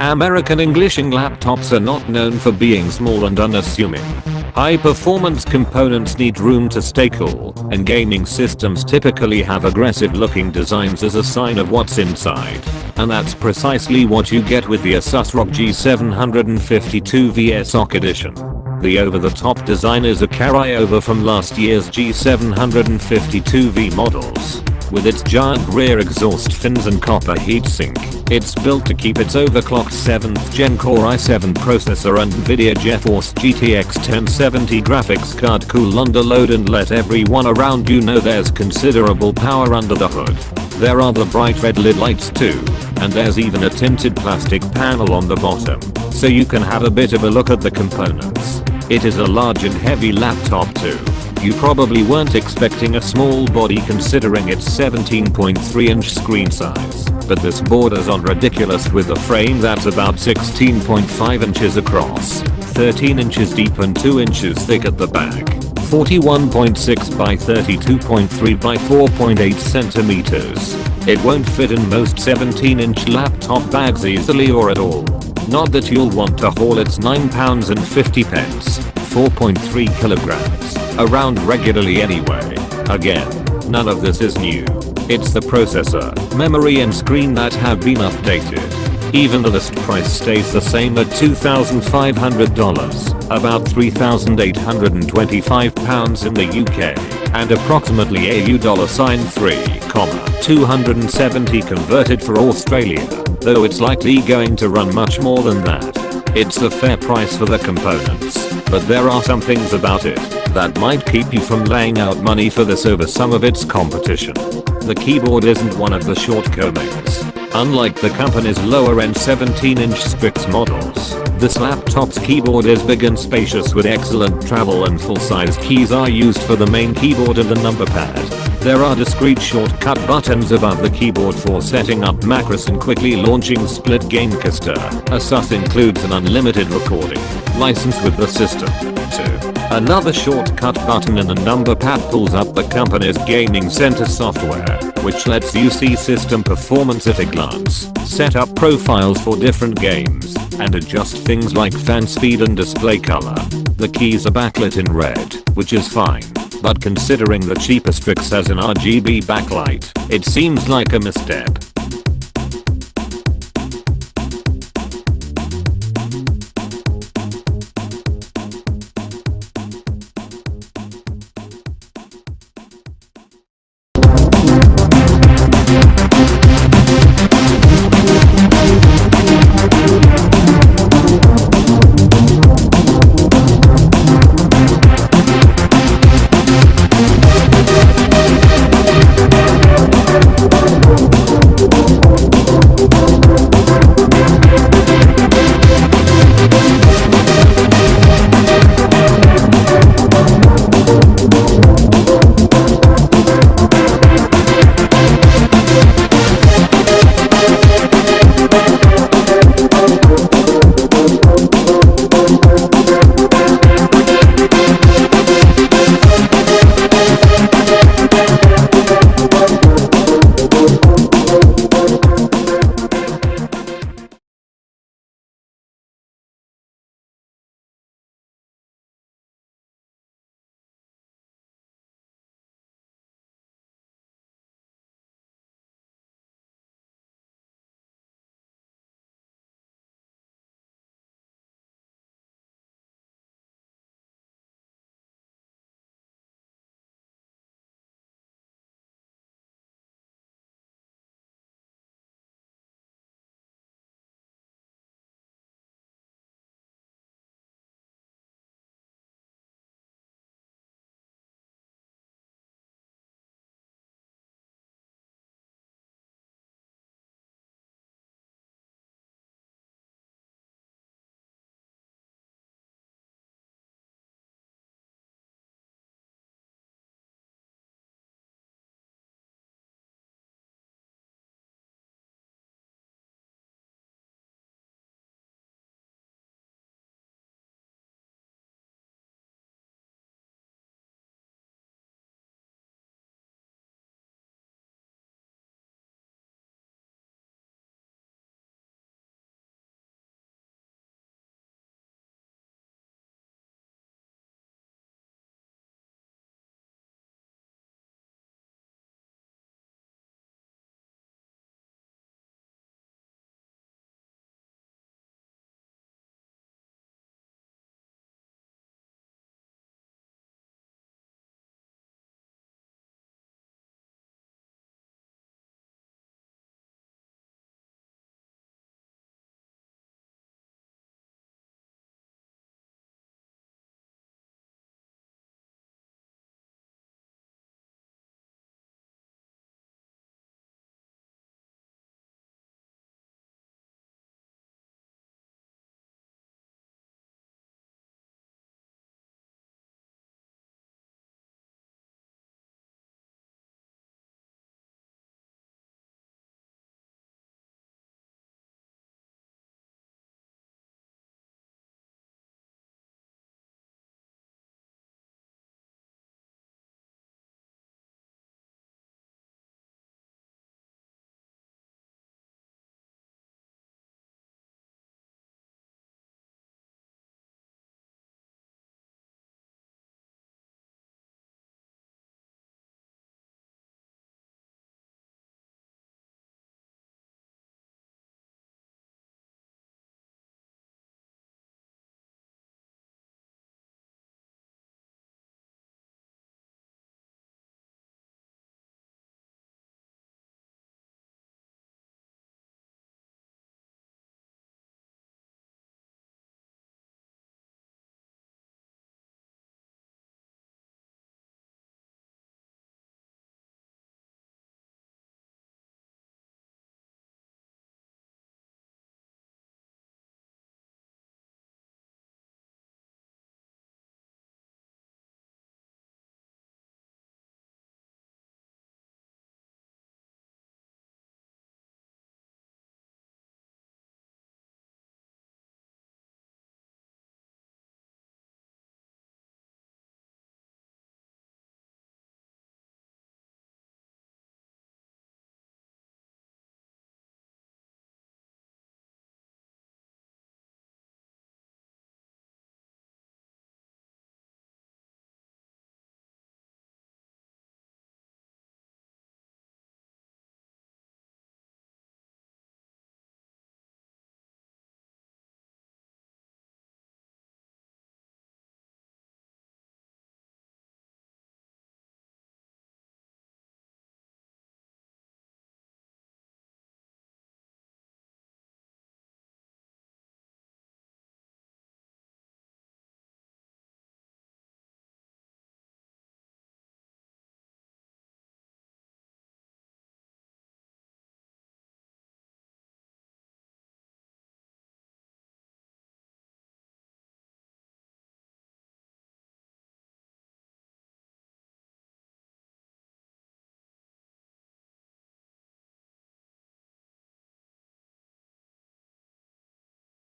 American Englishing laptops are not known for being small and unassuming. High performance components need room to stay cool, and gaming systems typically have aggressive looking designs as a sign of what's inside. And that's precisely what you get with the Asus ROG G752VS OC edition. The over-the-top design is a carryover from last year's G752V models. With its giant rear exhaust fins and copper heatsink, it's built to keep its overclocked 7th gen Core i7 processor and Nvidia GeForce GTX 1070 graphics card cool under load and let everyone around you know there's considerable power under the hood. There are the bright red lid lights too, and there's even a tinted plastic panel on the bottom, so you can have a bit of a look at the components. It is a large and heavy laptop too. You probably weren't expecting a small body considering its 17.3 inch screen size, but this borders on ridiculous with a frame that's about 16.5 inches across, 13 inches deep and 2 inches thick at the back, 41.6 by 32.3 by 4.8 centimeters. It won't fit in most 17-inch laptop bags easily or at all. Not that you'll want to haul its £9.50, 4.3 kilograms, around regularly anyway. Again, none of this is new. It's the processor, memory and screen that have been updated. Even the list price stays the same at $2,500, about £3,825 in the UK, and approximately $3.270 converted for Australia, though it's likely going to run much more than that. It's a fair price for the components, but there are some things about it that might keep you from laying out money for this over some of its competition. The keyboard isn't one of the shortcomings. Unlike the company's lower-end 17-inch Strix models, this laptop's keyboard is big and spacious with excellent travel and full-size keys are used for the main keyboard and the number pad. There are discrete shortcut buttons above the keyboard for setting up macros and quickly launching split Gamecaster. Asus includes an unlimited recording license with the system, too. Another shortcut button in the number pad pulls up the company's gaming center software, which lets you see system performance at a glance, set up profiles for different games, and adjust things like fan speed and display color. The keys are backlit in red, which is fine, but considering the cheaper Strix has an RGB backlight, it seems like a misstep.